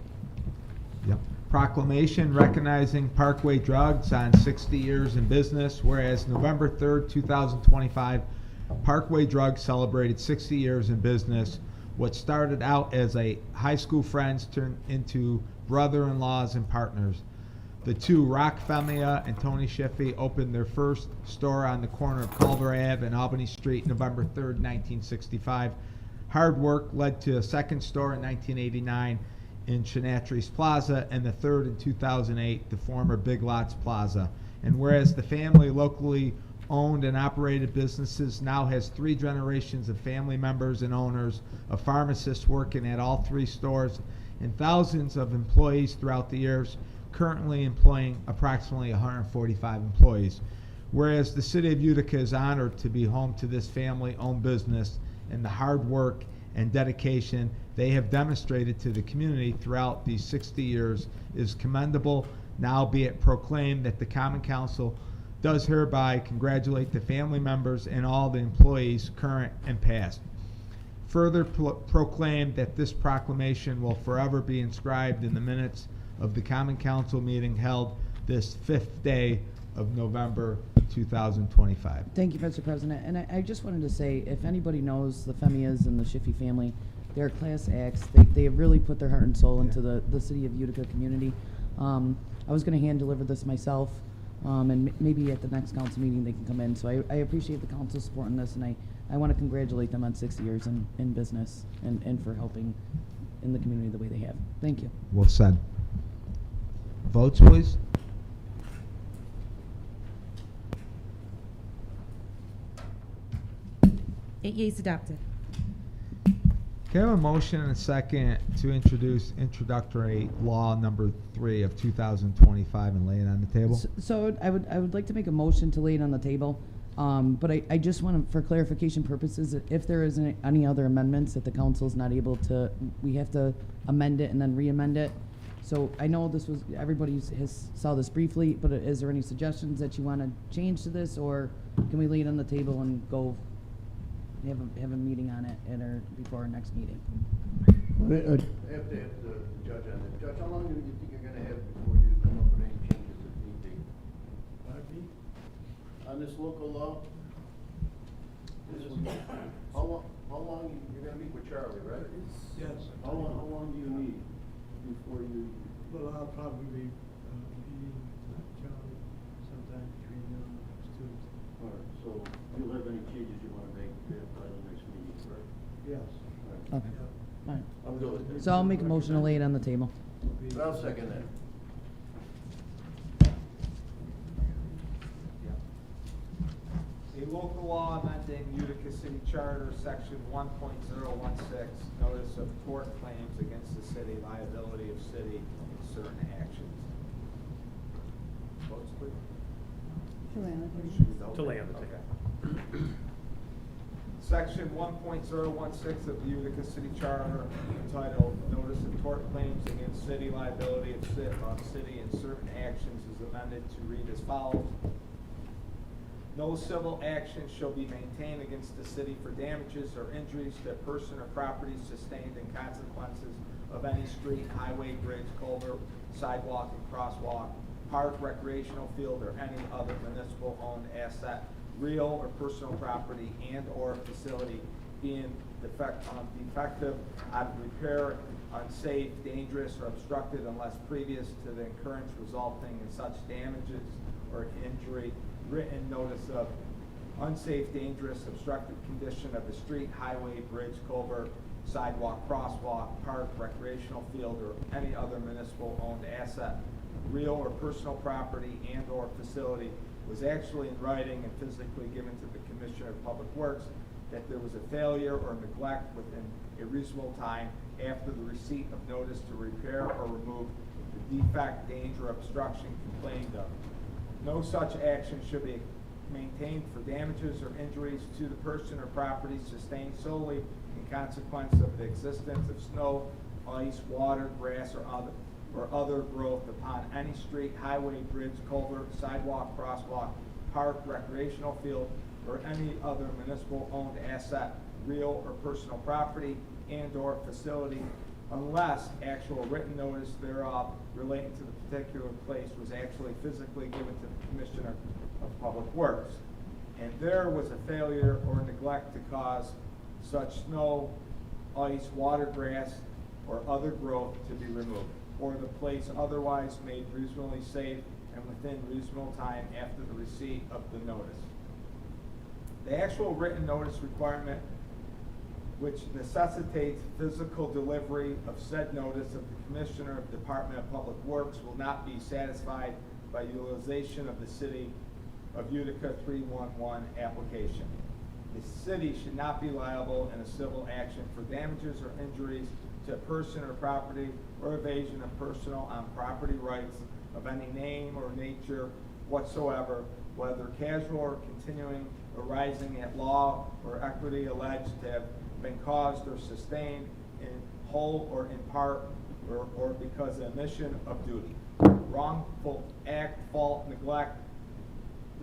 Yep. Proclamation recognizing Parkway Drugs on 60 years in business, whereas November 3rd, 2025, Parkway Drugs celebrated 60 years in business. What started out as a high school friends turned into brother-in-laws and partners. The two, Rock Femia and Tony Schiffy, opened their first store on the corner of Culver Ave and Albany Street November 3rd, 1965. Hard work led to a second store in 1989 in Chinatries Plaza, and the third in 2008, the former Big Lots Plaza. And whereas the family locally owned and operated businesses now has 3 generations of family members and owners, a pharmacist working at all 3 stores, and thousands of employees throughout the years, currently employing approximately 145 employees. Whereas the city of Utica is honored to be home to this family-owned business, and the hard work and dedication they have demonstrated to the community throughout these 60 years is commendable. Now be it proclaimed that the Common Council does hereby congratulate the family members and all the employees, current and past. Further proclaim that this proclamation will forever be inscribed in the minutes of the Common Council meeting held this 5th day of November 2025. Thank you, Mr. President. And I just wanted to say, if anybody knows the Femias and the Schiffy family, they're class acts. They have really put their heart and soul into the city of Utica community. I was going to hand deliver this myself, and maybe at the next council meeting they can come in. So I appreciate the council supporting this, and I want to congratulate them on 60 years in business and for helping in the community the way they have. Thank you. Well said. Votes, please. Eight yeas adopted. Can I have a motion and a second to introduce introductory law number 3 of 2025 and lay it on the table? So I would like to make a motion to lay it on the table, but I just want to, for clarification purposes, if there is any other amendments that the council is not able to, we have to amend it and then re-amend it. So I know this was, everybody has saw this briefly, but is there any suggestions that you want to change to this, or can we lay it on the table and go have a meeting on it at our, before our next meeting? I have to have the judge on that. Judge, how long do you think you're gonna have before you come up with any changes if need be? On this local law? This one, how long, you're gonna meet with Charlie, right? Yes. How long do you need before you? Well, I'll probably be Charlie sometime between now and next Tuesday. All right, so you'll have any changes you wanna make by the next meeting, correct? Yes. Okay. All right. I'm good with that. So I'll make a motion to lay it on the table. I'll second that. A local law amending Utica City Charter, Section 1.016, notice of tort claims against the city, liability of city in certain actions. Votes, please. To lay on the table. Okay. Section 1.016 of the Utica City Charter, entitled Notice of Tort Claims Against City, Liability of City in Certain Actions, is amended to read as follows. No civil action shall be maintained against the city for damages or injuries to a person or property sustained in consequences of any street, highway, bridge, culvert, sidewalk, and crosswalk, park, recreational field, or any other municipal-owned asset, real or personal property, and/or facility being defective, out of repair, unsafe, dangerous, or obstructed unless previous to the occurrence resulting in such damages or injury, written notice of unsafe, dangerous, obstructed condition of the street, highway, bridge, culvert, sidewalk, crosswalk, park, recreational field, or any other municipal-owned asset, real or personal property, and/or facility, was actually in writing and physically given to the Commissioner of Public Works, that there was a failure or neglect within a reasonable time after the receipt of notice to repair or remove the defect, danger, or obstruction complained of. No such action should be maintained for damages or injuries to the person or property sustained solely in consequence of the existence of snow, ice, water, grass, or other growth upon any street, highway, bridge, culvert, sidewalk, crosswalk, park, recreational field, or any other municipal-owned asset, real or personal property, and/or facility, unless actual written notice thereof relating to the particular place was actually physically given to the Commissioner of Public Works, and there was a failure or neglect to cause such snow, ice, water, grass, or other growth to be removed, or the place otherwise made reasonably safe and within reasonable time after the receipt of the notice. The actual written notice requirement, which necessitates physical delivery of said notice of the Commissioner of Department of Public Works, will not be satisfied by utilization of the City of Utica 311 application. The city should not be liable in a civil action for damages or injuries to a person or property, or evasion of personal on property rights of any name or nature whatsoever, whether casual or continuing, arising at law or equity, alleged to have been caused or sustained in whole or in part, or because of omission of duty, wrongful act, fault, neglect,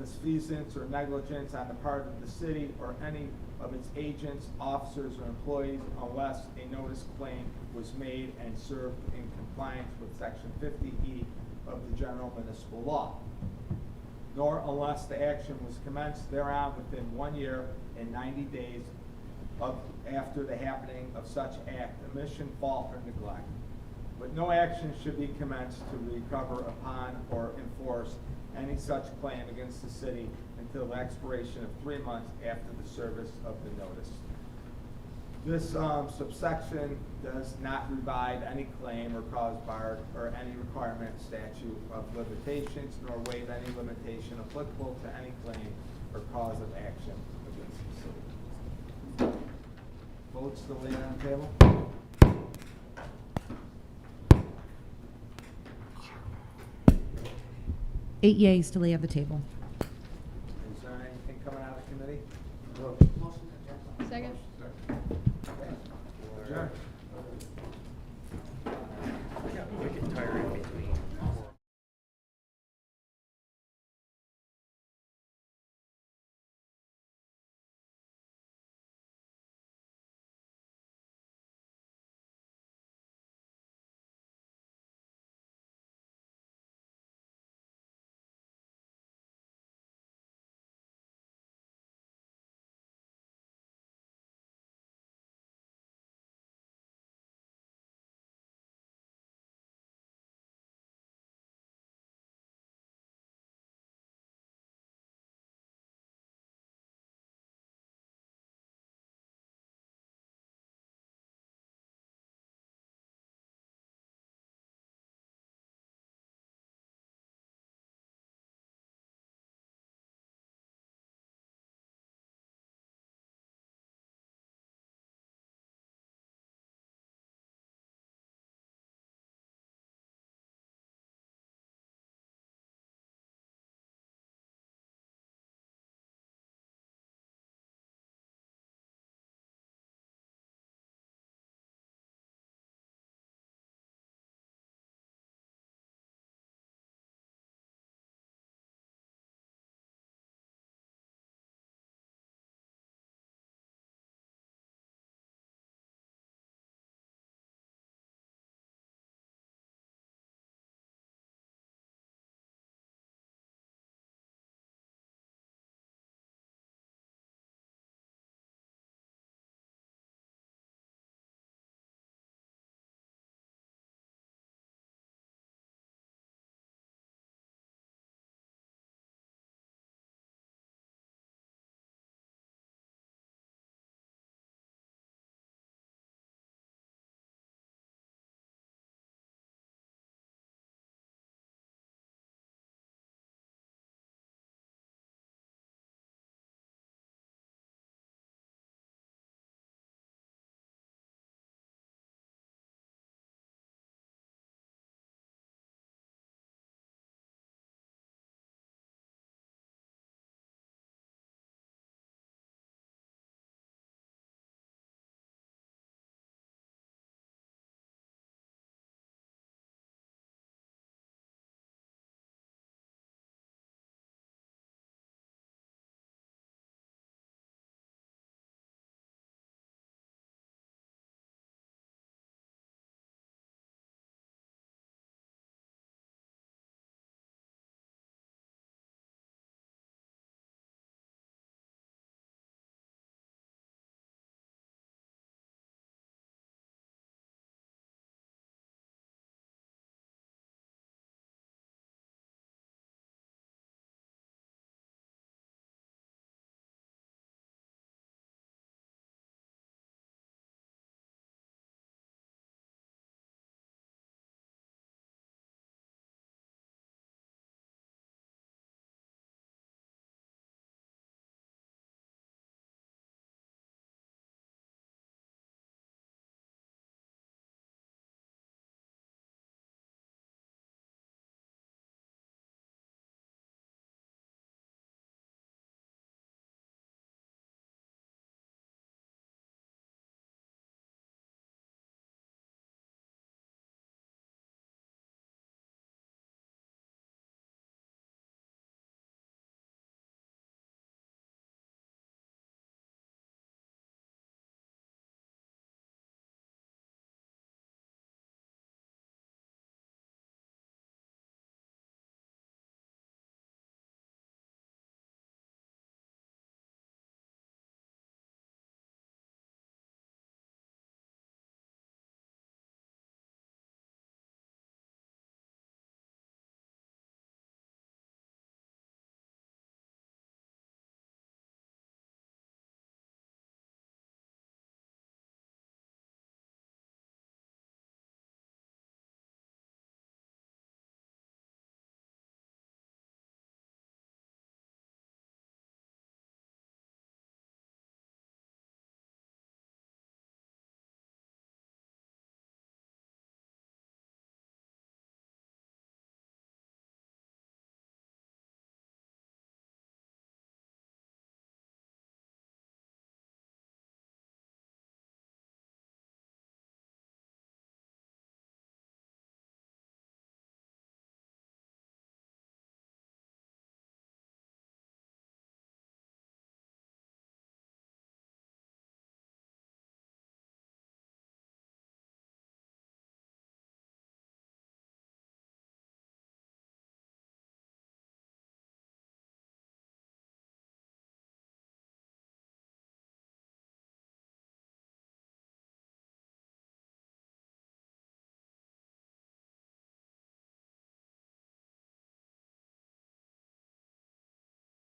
misfeasance, or negligence on the part of the city or any of its agents, officers, or employees, unless a notice claim was made and served in compliance with Section 50E of the General Municipal Law, nor unless the action was commenced thereon within 1 year and 90 days after the happening of such act, omission, fault, or neglect. But no action should be commenced to recover upon or enforce any such claim against the city until the expiration of 3 months after the service of the notice. This subsection does not revive any claim or cause bar or any requirement, statute of limitations, nor waive any limitation applicable to any claim or cause of action against the city. Votes still laying on the table? 8 yeas to lay on the table. Is there anything coming out of committee? Second.